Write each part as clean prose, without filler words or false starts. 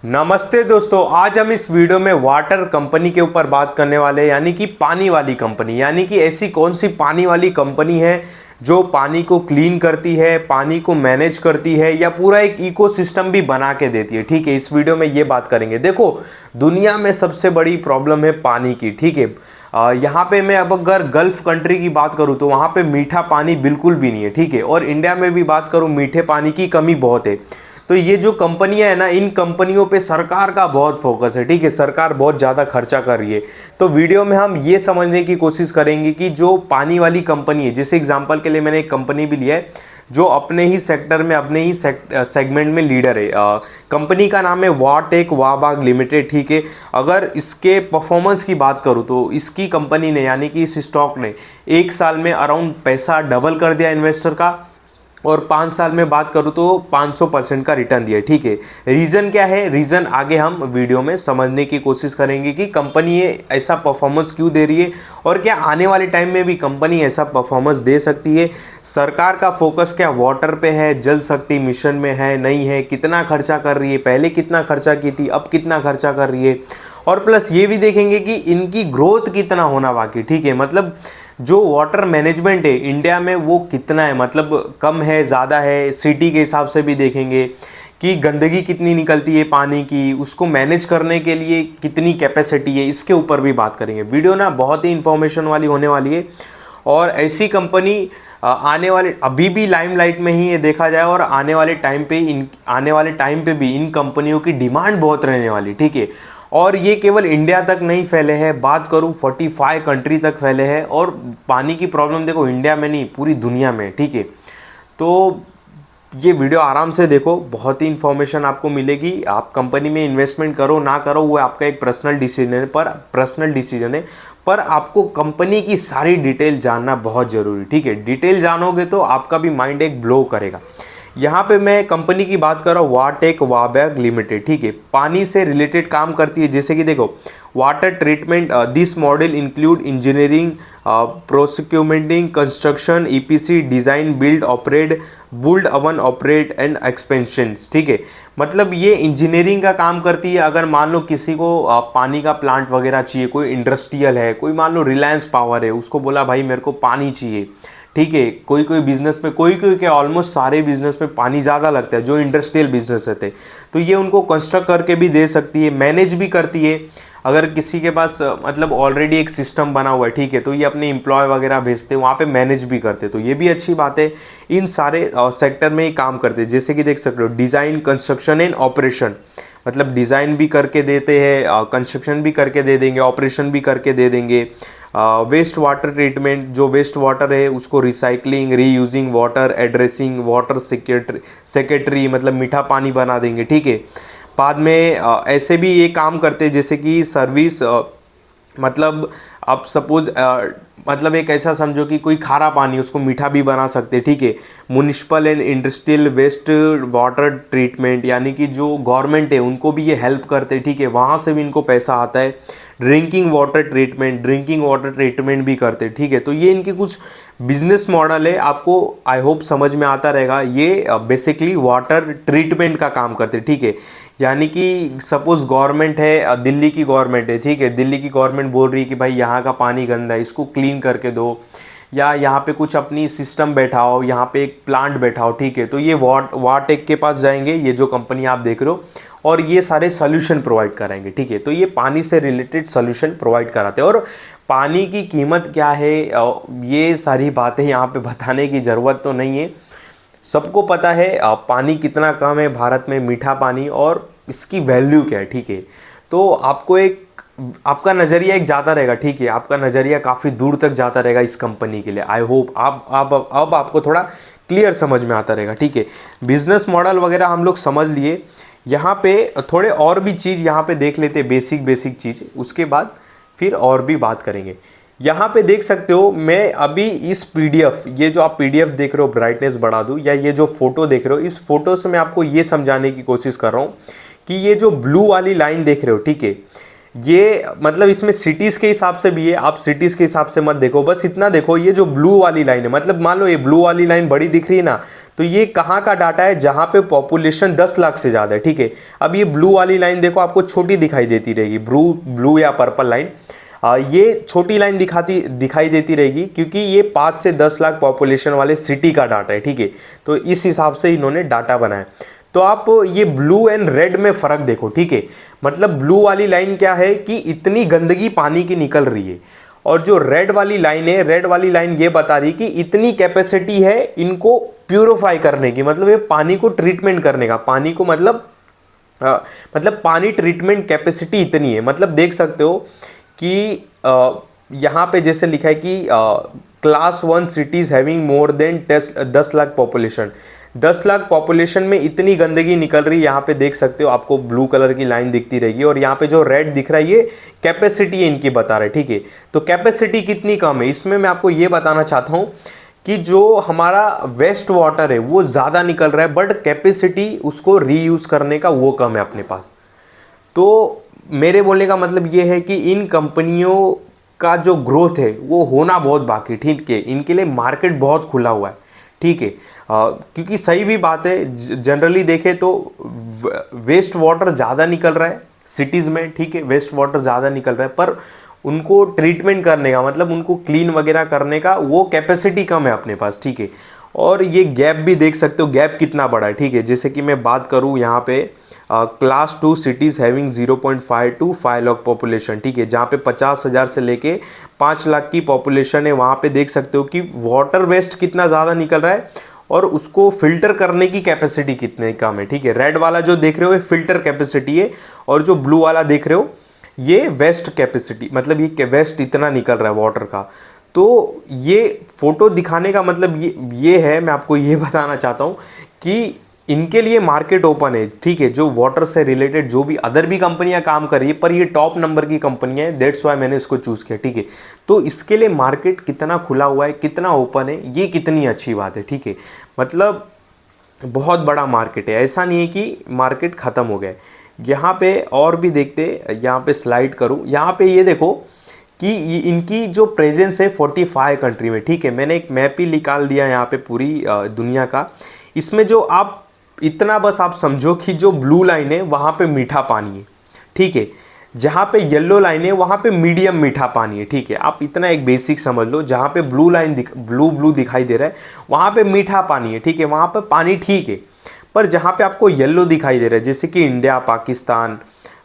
नमस्ते दोस्तों, आज हम इस वीडियो में वाटर कंपनी के ऊपर बात करने वाले हैं, यानी कि पानी वाली कंपनी। यानी कि ऐसी कौन सी पानी वाली कंपनी है जो पानी को क्लीन करती है, पानी को मैनेज करती है या पूरा एक इकोसिस्टम भी बना के देती है। ठीक है, इस वीडियो में ये बात करेंगे। देखो, दुनिया में सबसे बड़ी प्रॉब्लम है पानी की। ठीक है, यहाँ पे मैं अब अगर गल्फ कंट्री की बात करूँ तो वहाँ पे मीठा पानी बिल्कुल भी नहीं है। ठीक है, और इंडिया में भी बात करूँ, मीठे पानी की कमी बहुत है। तो ये जो कंपनियां है ना, इन कंपनियों पे सरकार का बहुत फोकस है। ठीक है, सरकार बहुत ज़्यादा खर्चा कर रही है। तो वीडियो में हम ये समझने की कोशिश करेंगे कि जो पानी वाली कंपनी है, जैसे एग्जांपल के लिए मैंने एक कंपनी भी लिया है जो अपने ही सेक्टर में, अपने ही सेगमेंट में लीडर है। कंपनी का नाम है वाटेक वाबाग लिमिटेड। ठीक है, अगर इसके परफॉर्मेंस की बात करूँ तो इसकी कंपनी ने, यानी कि इस स्टॉक ने 1 साल में अराउंड पैसा डबल कर दिया इन्वेस्टर का, और 5 साल में बात करूँ तो 500% का रिटर्न दिया। ठीक है, रीज़न क्या है, रीज़न आगे हम वीडियो में समझने की कोशिश करेंगे कि कंपनी ये ऐसा परफॉर्मेंस क्यों दे रही है और क्या आने वाले टाइम में भी कंपनी ऐसा परफॉर्मेंस दे सकती है। सरकार का फोकस क्या वाटर पे है, जल शक्ति मिशन में है, नहीं है, कितना खर्चा कर रही है, पहले कितना खर्चा की थी, अब कितना खर्चा कर रही है, और प्लस ये भी देखेंगे कि इनकी ग्रोथ कितना होना बाकी। ठीक है, मतलब जो वाटर मैनेजमेंट है इंडिया में वो कितना है, मतलब कम है, ज़्यादा है, सिटी के हिसाब से भी देखेंगे कि गंदगी कितनी निकलती है पानी की, उसको मैनेज करने के लिए कितनी कैपेसिटी है, इसके ऊपर भी बात करेंगे। वीडियो ना बहुत ही इंफॉर्मेशन वाली होने वाली है, और ऐसी कंपनी आने वाले, अभी भी लाइमलाइट में ही ये देखा जाए, और आने वाले टाइम पे भी इन कंपनियों की डिमांड बहुत रहने वाली। ठीक है, और ये केवल इंडिया तक नहीं फैले हैं, बात करूँ 45 कंट्री तक फैले हैं। और पानी की प्रॉब्लम देखो इंडिया में नहीं, पूरी दुनिया में। ठीक है, तो ये वीडियो आराम से देखो, बहुत ही इन्फॉर्मेशन आपको मिलेगी। आप कंपनी में इन्वेस्टमेंट करो ना करो वो आपका एक पर्सनल डिसीजन है, पर आपको कंपनी की सारी डिटेल जानना बहुत ज़रूरी। ठीक है, डिटेल जानोगे तो आपका भी माइंड एक ब्लो करेगा। यहाँ पे मैं कंपनी की बात कर रहा हूँ, वाटेक वाबैग लिमिटेड। ठीक है, पानी से रिलेटेड काम करती है, जैसे कि देखो water treatment, this model include engineering, प्रोसिक्यूमेंटिंग, construction, EPC, design, build, operate, build, own, operate and expansions. ठीक है, मतलब ये इंजीनियरिंग का काम करती है। अगर मान लो किसी को पानी का प्लांट वगैरह चाहिए, कोई इंडस्ट्रियल है, कोई मान लो रिलायंस पावर है, उसको बोला भाई मेरे को पानी चाहिए। ठीक है, कोई बिजनेस में, कोई क्या ऑलमोस्ट सारे बिजनेस में पानी ज़्यादा लगता है, जो इंडस्ट्रियल बिजनेस रहते हैं, तो ये उनको कंस्ट्रक्ट करके भी दे सकती है, मैनेज भी करती है। अगर किसी के पास मतलब ऑलरेडी एक सिस्टम बना हुआ है, ठीक है, तो ये अपने एम्प्लॉय वगैरह भेजते हैं, वहाँ पे मैनेज भी करते हैं, तो ये भी अच्छी बात है। इन सारे सेक्टर में ही काम करते हैं, जैसे कि देख सकते हो डिज़ाइन, कंस्ट्रक्शन एंड ऑपरेशन, मतलब डिज़ाइन भी करके देते हैं, कंस्ट्रक्शन भी करके दे देंगे, ऑपरेशन भी करके दे देंगे। वेस्ट वाटर ट्रीटमेंट, जो वेस्ट वाटर है उसको recycling, reusing water, addressing water secretary, मतलब मीठा पानी बना देंगे। ठीक है, बाद में ऐसे भी ये काम करते हैं, जैसे कि सर्विस, मतलब आप सपोज मतलब एक ऐसा समझो कि कोई खारा पानी उसको मीठा भी बना सकते हैं। ठीक है, municipal and industrial waste water treatment, यानी कि जो गवर्नमेंट है उनको भी ये हेल्प करते हैं। ठीक है, वहाँ से भी इनको पैसा आता है। ड्रिंकिंग वाटर ट्रीटमेंट भी करते हैं। ठीक है, तो ये इनकी कुछ बिजनेस मॉडल है, आपको आई होप समझ में आता रहेगा। ये बेसिकली वाटर ट्रीटमेंट का काम करते हैं। ठीक है, यानी कि सपोज गवर्नमेंट है, दिल्ली की गवर्नमेंट है, ठीक है, दिल्ली की गवर्नमेंट बोल रही है कि भाई यहाँ का पानी गंदा है, इसको क्लीन करके दो, या यहाँ पे कुछ अपनी सिस्टम बैठाओ, यहाँ पे एक प्लांट बैठाओ। ठीक है, तो ये वाटेक के पास जाएंगे, ये जो कंपनी आप देख रहे हो, और ये सारे सोल्यूशन प्रोवाइड कराएंगे। ठीक है, तो ये पानी से रिलेटेड सोल्यूशन प्रोवाइड कराते हैं। और पानी की कीमत क्या है, ये सारी बातें यहाँ पे बताने की ज़रूरत तो नहीं है, सबको पता है पानी कितना कम है भारत में, मीठा पानी, और इसकी वैल्यू क्या है। ठीक है, तो आपका नज़रिया एक जाता रहेगा। ठीक है, आपका नज़रिया काफ़ी दूर तक जाता रहेगा इस कंपनी के लिए। आई होप अब आपको थोड़ा क्लियर समझ में आता रहेगा। ठीक है, बिजनेस मॉडल वगैरह हम लोग समझ लिए। यहाँ पे थोड़े और भी चीज़ यहाँ पे देख लेते, बेसिक चीज़, उसके बाद फिर और भी बात करेंगे। यहाँ पे देख सकते हो, मैं अभी इस पीडीएफ, ये जो आप पीडीएफ देख रहे हो, ब्राइटनेस बढ़ा दूँ, या ये जो फोटो देख रहे हो, इस फोटो से मैं आपको ये समझाने की कोशिश कर रहा हूँ कि ये जो ब्लू वाली लाइन देख रहे हो, ठीक है, ये मतलब इसमें सिटीज़ के हिसाब से भी है, आप सिटीज़ के हिसाब से मत देखो, बस इतना देखो ये जो ब्लू वाली लाइन है, मतलब मान लो ये ब्लू वाली लाइन बड़ी दिख रही है ना, तो ये कहाँ का डाटा है, जहाँ पे पॉपुलेशन 10 लाख से ज़्यादा है, ठीक है। अब ये ब्लू वाली लाइन देखो आपको छोटी दिखाई देती रहेगी, ब्लू या पर्पल लाइन, ये छोटी लाइन दिखाई देती रहेगी क्योंकि ये 5 से 10 लाख पॉपुलेशन वाले सिटी का डाटा है, ठीक है। तो इस हिसाब से इन्होंने डाटा बनाया। तो आप ये ब्लू एंड रेड में फ़र्क देखो, ठीक है। मतलब ब्लू वाली लाइन क्या है कि इतनी गंदगी पानी की निकल रही है, और जो रेड वाली लाइन है, रेड वाली लाइन ये बता रही है कि इतनी कैपेसिटी है इनको प्यूरिफाई करने की, मतलब ये पानी को ट्रीटमेंट करने का, पानी को मतलब पानी ट्रीटमेंट कैपेसिटी इतनी है। मतलब देख सकते हो कि यहाँ पे जैसे लिखा है कि class 1 cities having more than 10 lakh population, 10 lakh population में इतनी गंदगी निकल रही है। यहाँ पे देख सकते हो आपको ब्लू कलर की लाइन दिखती रहेगी, और यहाँ पे जो रेड दिख रहा है ये कैपेसिटी इनकी बता रहा है, ठीक है। तो कैपेसिटी कितनी कम है, इसमें मैं आपको ये बताना चाहता हूँ कि जो हमारा वेस्ट वाटर है वो ज़्यादा निकल रहा है, बट कैपेसिटी उसको रीयूज़ करने का वो कम है अपने पास। तो मेरे बोलने का मतलब ये है कि इन कंपनियों का जो ग्रोथ है वो होना बहुत बाकी, ठीक है। इनके लिए मार्केट बहुत खुला हुआ है, ठीक है। क्योंकि सही भी बात है, जनरली देखें तो वेस्ट वाटर ज़्यादा निकल रहा है सिटीज़ में, ठीक है। वेस्ट वाटर ज़्यादा निकल रहा है, पर उनको ट्रीटमेंट करने का, मतलब उनको क्लीन वगैरह करने का वो कैपेसिटी कम है अपने पास, ठीक है। और ये गैप भी देख सकते हो, गैप कितना बड़ा है, ठीक है। जैसे कि मैं बात करूँ यहाँ पे class 2 cities having 0.5 to 5 lakh population, ठीक है, जहाँ पे 50,000 से लेके 5 लाख की पॉपुलेशन है, वहाँ पे देख सकते हो कि वाटर वेस्ट कितना ज़्यादा निकल रहा है और उसको फिल्टर करने की कैपेसिटी कितने कम है, ठीक है। रेड वाला जो देख रहे हो ये फिल्टर कैपेसिटी है, और जो ब्लू वाला देख रहे हो ये वेस्ट कैपेसिटी, मतलब ये वेस्ट इतना निकल रहा है वाटर का। तो ये फोटो दिखाने का मतलब ये है, मैं आपको ये बताना चाहता हूँ कि इनके लिए मार्केट ओपन है, ठीक है। जो वाटर से रिलेटेड जो भी अदर भी कंपनियां काम कर रही है, पर ये टॉप नंबर की कंपनियां है, दैट्स वाई मैंने इसको चूज़ किया, ठीक है। तो इसके लिए मार्केट कितना खुला हुआ है, कितना ओपन है, ये कितनी अच्छी बात है, ठीक है। मतलब बहुत बड़ा मार्केट है, ऐसा नहीं है कि मार्केट ख़त्म हो गया है। यहाँ पे और भी देखते, यहाँ पे स्लाइड करूँ, यहाँ पे ये देखो कि इनकी जो प्रेजेंस है 45 कंट्री में, ठीक है। मैंने एक मैप ही निकाल दिया यहाँ पे पूरी दुनिया का। इसमें जो आप इतना बस आप समझो कि जो ब्लू लाइन है वहाँ पे मीठा पानी है, ठीक है। जहाँ पे येलो लाइन है वहाँ पे मीडियम मीठा पानी है, ठीक है। आप इतना एक बेसिक समझ लो, जहाँ पे ब्लू लाइन ब्लू दिखाई दे रहा है वहाँ पे मीठा पानी है, ठीक है, वहाँ पे पानी ठीक है। पर जहाँ पे आपको येलो दिखाई दे रहा है, जैसे कि इंडिया, पाकिस्तान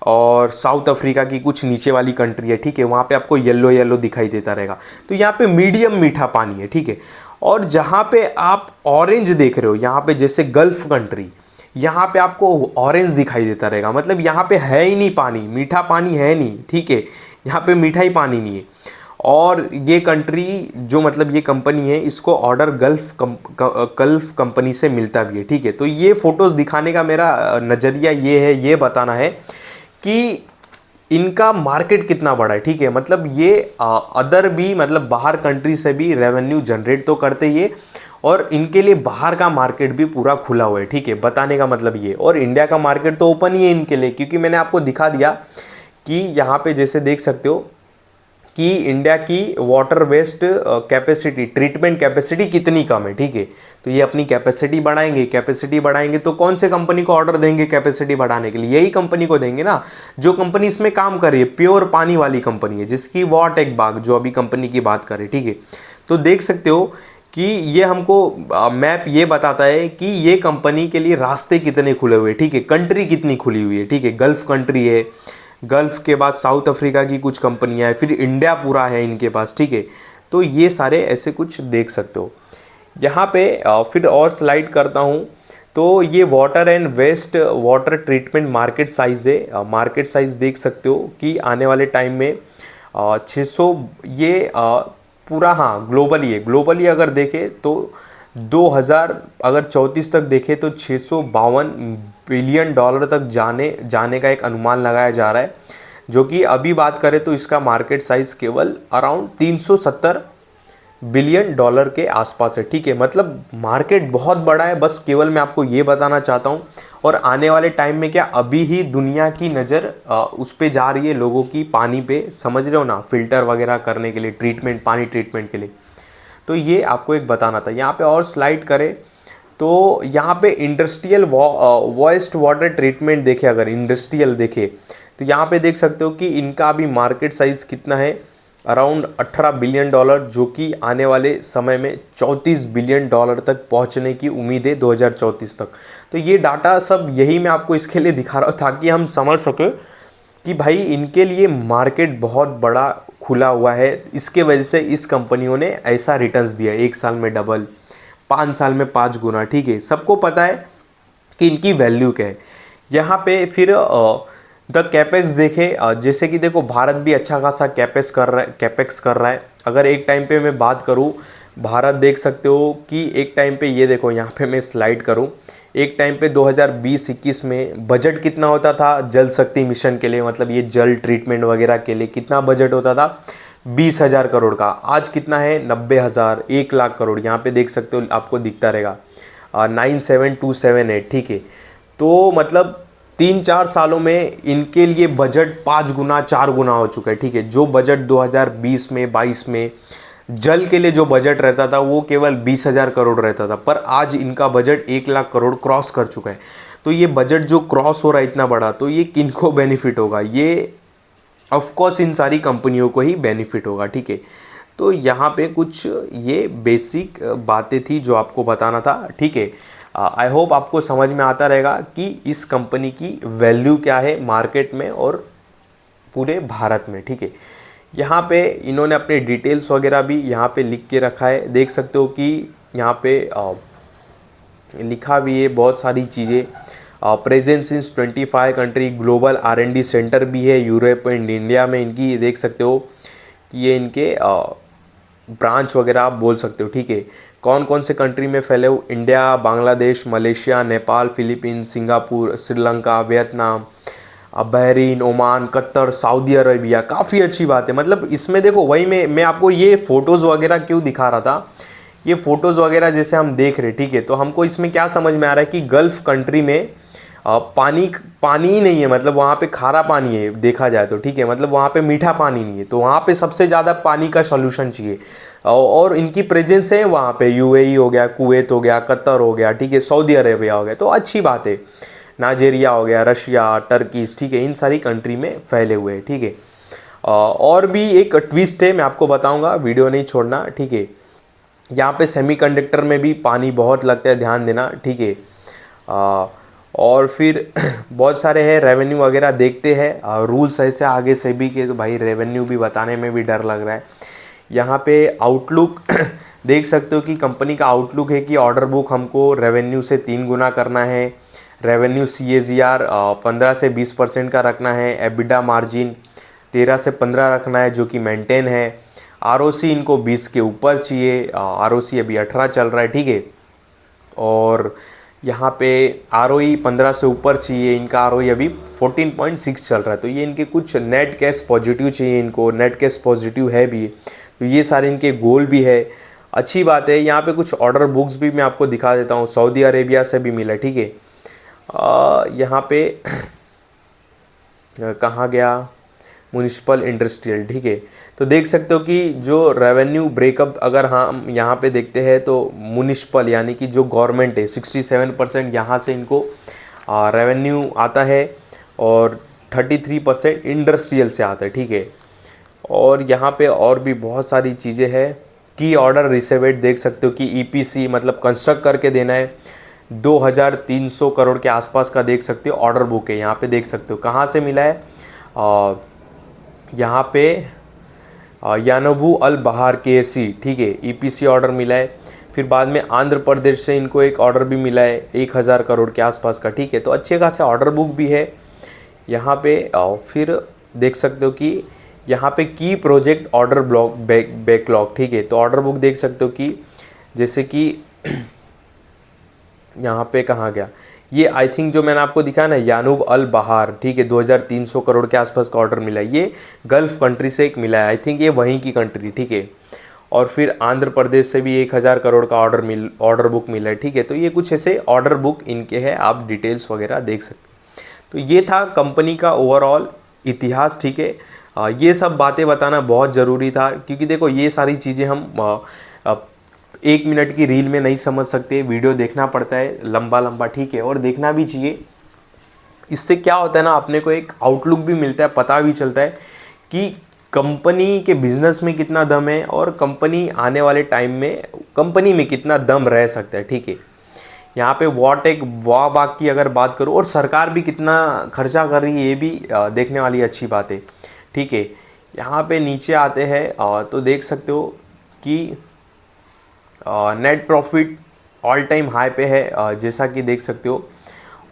और साउथ अफ्रीका की कुछ नीचे वाली कंट्री है, ठीक है, वहाँ पे आपको येलो दिखाई देता रहेगा। तो यहाँ पे मीडियम मीठा पानी है, ठीक है। और जहाँ पे आप ऑरेंज देख रहे हो, यहाँ पे जैसे गल्फ कंट्री, यहाँ पे आपको ऑरेंज दिखाई देता रहेगा, मतलब यहाँ पे है ही नहीं पानी, मीठा पानी है नहीं, ठीक है। यहाँ पे मीठा ही पानी नहीं है। और ये कंट्री जो मतलब ये कंपनी है, इसको ऑर्डर गल्फ कंपनी से मिलता भी है, ठीक है। तो ये फ़ोटोज़ दिखाने का मेरा नज़रिया ये है, ये बताना है कि इनका मार्केट कितना बड़ा है, ठीक है। मतलब ये अदर भी, मतलब बाहर कंट्री से भी रेवेन्यू जनरेट तो करते ही है, और इनके लिए बाहर का मार्केट भी पूरा खुला हुआ है, ठीक है। बताने का मतलब ये, और इंडिया का मार्केट तो ओपन ही है इनके लिए, क्योंकि मैंने आपको दिखा दिया कि यहाँ पे जैसे देख सकते हो कि इंडिया की water waste capacity, treatment capacity कितनी कम है, ठीक है। तो ये अपनी कैपेसिटी बढ़ाएंगे तो कौन से कंपनी को ऑर्डर देंगे कैपेसिटी बढ़ाने के लिए? यही कंपनी को देंगे ना जो कंपनी इसमें काम कर रही है, प्योर पानी वाली कंपनी है, जिसकी वाटेक बाग जो अभी कंपनी की बात करें, ठीक है। तो देख सकते हो कि ये हमको मैप ये बताता है कि ये कंपनी के लिए रास्ते कितने खुले हुए, ठीक है, कंट्री कितनी खुली हुई है, ठीक है। गल्फ कंट्री है, गल्फ के बाद साउथ अफ्रीका की कुछ कंपनियां हैं, फिर इंडिया पूरा है इनके पास, ठीक है। तो ये सारे ऐसे कुछ देख सकते हो। यहाँ पे फिर और स्लाइड करता हूँ, तो ये water and waste water treatment market size है। मार्केट साइज़ देख सकते हो कि आने वाले टाइम में 600 ये पूरा, हाँ ग्लोबली है, ग्लोबली अगर देखें तो 2034 तक देखें तो 652 बिलियन डॉलर तक जाने का एक अनुमान लगाया जा रहा है, जो कि अभी बात करें तो इसका मार्केट साइज़ केवल अराउंड 370 बिलियन डॉलर के आसपास है, ठीक है। मतलब मार्केट बहुत बड़ा है, बस केवल मैं आपको ये बताना चाहता हूँ। और आने वाले टाइम में क्या अभी ही दुनिया की नज़र उस पे जा रही है, लोगों की पानी पे, समझ रहे हो ना, फिल्टर वगैरह करने के लिए, ट्रीटमेंट, पानी ट्रीटमेंट के लिए। तो ये आपको एक बताना था। यहाँ पे और स्लाइड करें तो यहाँ पे इंडस्ट्रियल वेस्ट वाटर ट्रीटमेंट देखे, अगर इंडस्ट्रियल देखे तो यहाँ पे देख सकते हो कि इनका अभी मार्केट साइज़ कितना है, अराउंड 18 बिलियन डॉलर, जो कि आने वाले समय में 34 बिलियन डॉलर तक पहुँचने की उम्मीद है 2034 तक। तो ये डाटा सब यही मैं आपको इसके लिए दिखा रहा हूँ ताकि हम समझ सकें कि भाई इनके लिए मार्केट बहुत बड़ा खुला हुआ है। इसके वजह से इस कंपनियों ने ऐसा रिटर्न्स दिया, 1 साल में डबल, 5 साल में 5 गुना। ठीक है, सबको पता है कि इनकी वैल्यू क्या है। यहाँ पे फिर द कैपेक्स देखें, जैसे कि देखो भारत भी अच्छा खासा कैपेक्स कर रहा है। अगर एक टाइम पे मैं बात करूँ, भारत देख सकते हो कि एक टाइम पे, ये देखो यहाँ पे मैं स्लाइड करूँ, एक टाइम पे 2020-21 में बजट कितना होता था जल शक्ति मिशन के लिए, मतलब ये जल ट्रीटमेंट वगैरह के लिए कितना बजट होता था, 20,000 करोड़ का। आज कितना है, 90,000, 1,00,000 करोड़। यहाँ पे देख सकते हो, आपको दिखता रहेगा 97278। ठीक है, तो मतलब 3-4 सालों में इनके लिए बजट 5 गुना 4 गुना हो चुका है। ठीक है, जो बजट 2020 में 22 में जल के लिए जो बजट रहता था वो केवल 20,000 करोड़ रहता था, पर आज इनका बजट 1,00,000 करोड़ क्रॉस कर चुका है। तो ये बजट जो क्रॉस हो रहा है इतना बड़ा, तो ये किनको बेनिफिट होगा, ये ऑफ कोर्स इन सारी कंपनियों को ही बेनिफिट होगा। ठीक है, तो यहाँ पे कुछ ये बेसिक बातें थी जो आपको बताना था। ठीक है, आई होप आपको समझ में आता रहेगा कि इस कंपनी की वैल्यू क्या है मार्केट में और पूरे भारत में। ठीक है, यहाँ पे इन्होंने अपने डिटेल्स वगैरह भी यहाँ पे लिख के रखा है, देख सकते हो कि यहाँ पे लिखा भी है बहुत सारी चीज़ें। Presence in 25 country, global R&D centre भी है यूरोप एंड इंडिया में इनकी, देख सकते हो कि ये इनके ब्रांच वगैरह आप बोल सकते हो। ठीक है, कौन कौन से कंट्री में फैले हो, India, Bangladesh, Malaysia, Nepal, Philippines, Singapore, Sri Lanka, Vietnam, Bahrain, Oman, Qatar, Saudi Arabia. काफ़ी अच्छी बात है। मतलब इसमें देखो, वही मैं आपको ये फ़ोटोज़ वगैरह क्यों दिखा रहा था, ये फ़ोटोज़ वगैरह जैसे हम देख रहे, ठीक है, तो हमको इसमें क्या समझ में आ रहा है कि गल्फ़ कंट्री में पानी ही नहीं है, मतलब वहाँ पे खारा पानी है देखा जाए तो। ठीक है, मतलब वहाँ पे मीठा पानी नहीं है, तो वहाँ पे सबसे ज़्यादा पानी का सॉल्यूशन चाहिए। और इनकी प्रेजेंस है वहाँ पे, UAE हो गया, कुवैत हो गया, कतर हो गया, ठीक है, सऊदी अरेबिया हो गया, तो अच्छी बात है। नाइजीरिया हो गया, रशिया, टर्कीज, ठीक है, इन सारी कंट्री में फैले हुए हैं। ठीक है, और भी एक ट्विस्ट है, मैं आपको बताऊँगा, वीडियो नहीं छोड़ना। ठीक है, यहाँ पे सेमीकंडक्टर में भी पानी बहुत लगता है, ध्यान देना। ठीक है, और फिर बहुत सारे हैं, रेवेन्यू वगैरह देखते हैं, रूल्स ऐसे आगे से भी के, तो भाई रेवेन्यू भी बताने में भी डर लग रहा है। यहाँ पे आउटलुक देख सकते हो कि कंपनी का आउटलुक है कि ऑर्डर बुक हमको रेवेन्यू से 3 गुना करना है, रेवेन्यू CAGR 15 से 20% का रखना है, एबिडा मार्जिन 13 से 15 रखना है जो कि मेंटेन है, ROC इनको 20 के ऊपर चाहिए, ROC अभी 18 चल रहा है। ठीक है, और यहाँ पे ROE 15 से ऊपर चाहिए, इनका ROE अभी 14.6 चल रहा है। तो ये इनके कुछ नेट कैश पॉजिटिव चाहिए, इनको नेट कैश पॉजिटिव है भी, तो ये सारे इनके गोल भी है। अच्छी बात है। यहाँ पे कुछ ऑर्डर बुक्स भी मैं आपको दिखा देता हूँ, सऊदी अरेबिया से भी मिला। ठीक है, यहाँ पे कहाँ गया, म्युनिसिपल इंडस्ट्रियल। ठीक है, तो देख सकते हो कि जो रेवेन्यू ब्रेकअप अगर हम यहाँ पे देखते हैं तो म्युनिसिपल यानी कि जो गवर्नमेंट है 67% यहाँ से इनको रेवेन्यू आता है और 33% इंडस्ट्रियल से आता है। ठीक है, और यहाँ पे और भी बहुत सारी चीज़ें हैं। की ऑर्डर रिसीवेड देख सकते हो कि EPC मतलब कंस्ट्रक्ट करके देना है, 2300 करोड़ के आसपास का देख सकते हो ऑर्डर बुक है। यहाँ पे देख सकते हो कहाँ से मिला है, यहाँ पे यानबू अल बहार KSC। ठीक है, EPC ऑर्डर मिला है। फिर बाद में आंध्र प्रदेश से इनको एक ऑर्डर भी मिला है 1000 करोड़ के आसपास का। ठीक है, तो अच्छे खासे ऑर्डर बुक भी है यहाँ पे। फिर देख सकते हो कि यहाँ पे की प्रोजेक्ट ऑर्डर ब्लॉक बैकलॉग। ठीक है, तो ऑर्डर बुक देख सकते हो कि जैसे कि यहाँ पे कहाँ गया, ये आई थिंक जो मैंने आपको दिखाया ना, यानूब अल बहार। ठीक है, 2300 करोड़ के आसपास का ऑर्डर मिला है, ये गल्फ़ कंट्री से एक मिला है, आई थिंक ये वहीं की कंट्री। ठीक है, और फिर आंध्र प्रदेश से भी 1000 करोड़ का ऑर्डर बुक मिला है, ठीक है। तो ये कुछ ऐसे ऑर्डर बुक इनके हैं, आप डिटेल्स वगैरह देख सकते हैं। तो ये था कंपनी का ओवरऑल इतिहास, ठीक है। ये सब बातें बताना बहुत ज़रूरी था, क्योंकि देखो ये सारी चीज़ें हम 1 मिनट की रील में नहीं समझ सकते, वीडियो देखना पड़ता है लंबा लंबा, ठीक है, और देखना भी चाहिए। इससे क्या होता है ना, अपने को एक आउटलुक भी मिलता है, पता भी चलता है कि कंपनी के बिजनेस में कितना दम है और कंपनी आने वाले टाइम में कंपनी में कितना दम रह सकता है, ठीक है। यहाँ पे वाह बाग की अगर बात करूँ, और सरकार भी कितना खर्चा कर रही है, ये भी देखने वाली अच्छी बात है, ठीक है। यहाँ पे नीचे आते हैं तो देख सकते हो कि net profit all time high पे है, जैसा कि देख सकते हो।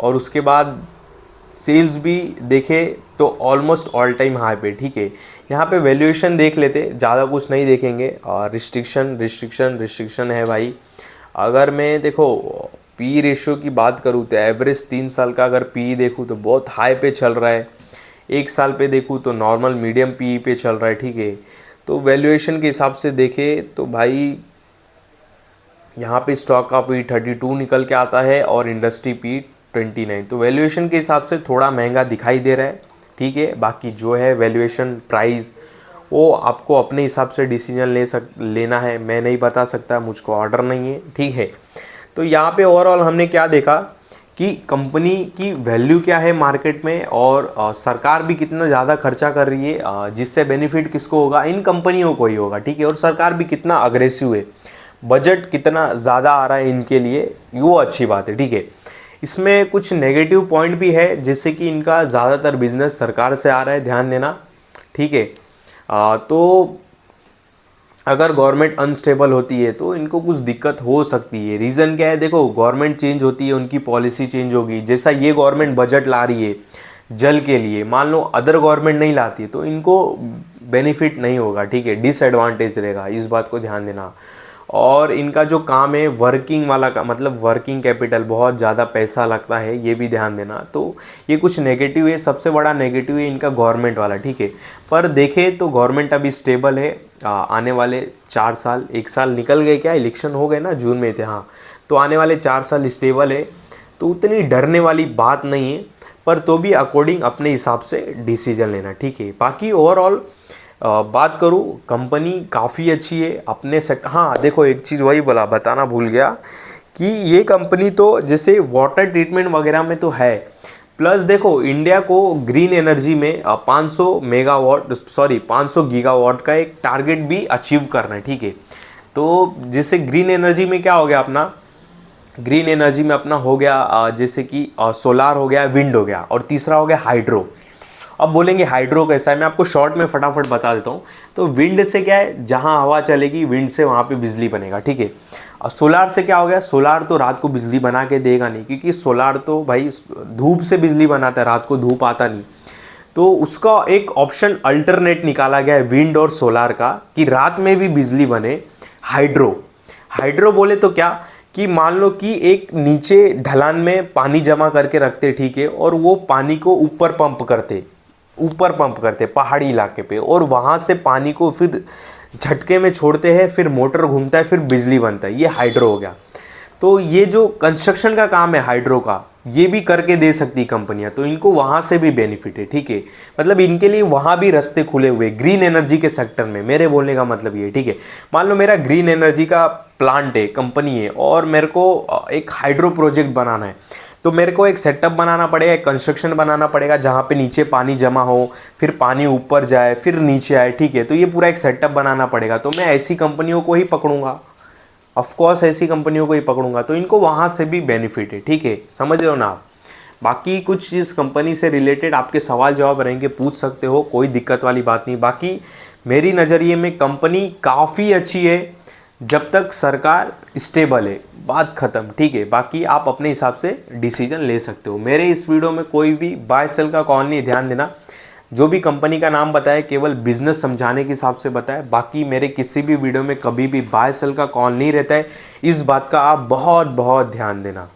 और उसके बाद सेल्स भी देखे तो ऑलमोस्ट ऑल टाइम हाई पे, ठीक है। यहाँ पे वैल्यूएशन देख लेते, ज़्यादा कुछ नहीं देखेंगे। रिस्ट्रिक्शन है भाई। अगर मैं देखो पी रेशियो की बात करूँ तो एवरेज 3 साल का अगर पी देखूँ तो बहुत हाई पे चल रहा है, 1 साल पे देखूँ तो नॉर्मल मीडियम पी पे चल रहा है, ठीक है। तो वैल्यूएशन के हिसाब से देखे तो भाई यहाँ पे स्टॉक का पी 32 निकल के आता है और इंडस्ट्री पी 29। तो वैल्यूएशन के हिसाब से थोड़ा महंगा दिखाई दे रहा है, ठीक है। बाकी जो है वैल्यूएशन प्राइस वो आपको अपने हिसाब से डिसीजन लेना है, मैं नहीं बता सकता, मुझको ऑर्डर नहीं है, ठीक है। तो यहाँ पे ओवरऑल हमने क्या देखा कि कंपनी की वैल्यू क्या है मार्केट में, और सरकार भी कितना ज़्यादा खर्चा कर रही है, जिससे बेनिफिट किसको होगा, इन कंपनियों को ही होगा, ठीक है। और सरकार भी कितना अग्रेसिव है, बजट कितना ज़्यादा आ रहा है इनके लिए, वो अच्छी बात है, ठीक है। इसमें कुछ नेगेटिव पॉइंट भी है, जैसे कि इनका ज़्यादातर बिजनेस सरकार से आ रहा है, ध्यान देना, ठीक है। तो अगर गवर्नमेंट अनस्टेबल होती है तो इनको कुछ दिक्कत हो सकती है। रीज़न क्या है, देखो गवर्नमेंट चेंज होती है, उनकी पॉलिसी चेंज होगी। जैसा ये गवर्नमेंट बजट ला रही है जल के लिए, मान लो अदर गवर्नमेंट नहीं लाती है तो इनको बेनिफिट नहीं होगा, ठीक है, डिसएडवांटेज रहेगा, इस बात को ध्यान देना। और इनका जो काम है वर्किंग वाला का, मतलब वर्किंग कैपिटल बहुत ज़्यादा पैसा लगता है, ये भी ध्यान देना। तो ये कुछ नेगेटिव है, सबसे बड़ा नेगेटिव है इनका गवर्नमेंट वाला, ठीक है। पर देखें तो गवर्नमेंट अभी स्टेबल है, आने वाले 4 साल, 1 साल निकल गए, क्या इलेक्शन हो गए ना, जून में थे, हाँ, तो आने वाले 4 साल स्टेबल है, तो उतनी डरने वाली बात नहीं है। पर तो भी अकॉर्डिंग अपने हिसाब से डिसीजन लेना, ठीक है। बाकी ओवरऑल बात करूँ, कंपनी काफ़ी अच्छी है अपने सेक्टर। हाँ देखो एक चीज़ वही बोला, बताना भूल गया कि ये कंपनी तो जैसे वाटर ट्रीटमेंट वगैरह में तो है, प्लस देखो इंडिया को ग्रीन एनर्जी में 500 गीगावाट का एक टारगेट भी अचीव करना है, ठीक है। तो जैसे ग्रीन एनर्जी में क्या हो गया अपना, ग्रीन एनर्जी में अपना हो गया जैसे कि सोलार हो गया, विंड हो गया, और तीसरा हो गया हाइड्रो। अब बोलेंगे हाइड्रो कैसा है, मैं आपको शॉर्ट में फटाफट बता देता हूँ। तो विंड से क्या है, जहाँ हवा चलेगी विंड से वहाँ पे बिजली बनेगा, ठीक है। और सोलार से क्या हो गया, सोलार तो रात को बिजली बना के देगा नहीं, क्योंकि सोलार तो भाई धूप से बिजली बनाता है, रात को धूप आता नहीं। तो उसका एक ऑप्शन अल्टरनेट निकाला गया है विंड और सोलार का, कि रात में भी बिजली बने, हाइड्रो बोले तो क्या कि मान लो कि एक नीचे ढलान में पानी जमा करके रखते, ठीक है, और वो पानी को ऊपर पंप करते पहाड़ी इलाके पे, और वहाँ से पानी को फिर झटके में छोड़ते हैं, फिर मोटर घूमता है, फिर बिजली बनता है, ये हाइड्रो हो गया। तो ये जो कंस्ट्रक्शन का काम है हाइड्रो का, ये भी करके दे सकती कंपनियां, तो इनको वहाँ से भी बेनिफिट है, ठीक है। मतलब इनके लिए वहाँ भी रास्ते खुले हुए ग्रीन एनर्जी के सेक्टर में, मेरे बोलने का मतलब ये, ठीक है। मान लो मेरा ग्रीन एनर्जी का प्लांट है, कंपनी है, और मेरे को एक हाइड्रो प्रोजेक्ट बनाना है, तो मेरे को एक सेटअप बनाना पड़ेगा, एक कंस्ट्रक्शन बनाना पड़ेगा, जहाँ पे नीचे पानी जमा हो, फिर पानी ऊपर जाए, फिर नीचे आए, ठीक है। तो ये पूरा एक सेटअप बनाना पड़ेगा, तो मैं ऐसी कंपनियों को ही पकड़ूंगा, ऑफकोर्स ऐसी कंपनियों को ही पकड़ूंगा, तो इनको वहाँ से भी बेनिफिट है, ठीक है, समझ रहे हो ना आप। बाकी कुछ इस कंपनी से रिलेटेड आपके सवाल जवाब रहेंगे, पूछ सकते हो, कोई दिक्कत वाली बात नहीं। बाकी मेरी नज़रिए में कंपनी काफ़ी अच्छी है, जब तक सरकार स्टेबल है, बात ख़त्म, ठीक है। बाकी आप अपने हिसाब से डिसीजन ले सकते हो। मेरे इस वीडियो में कोई भी बाय सेल का कॉल नहीं, ध्यान देना। जो भी कंपनी का नाम बताया केवल बिजनेस समझाने के हिसाब से बताया, बाकी मेरे किसी भी वीडियो में कभी भी बाय सेल का कॉल नहीं रहता है, इस बात का आप बहुत बहुत ध्यान देना।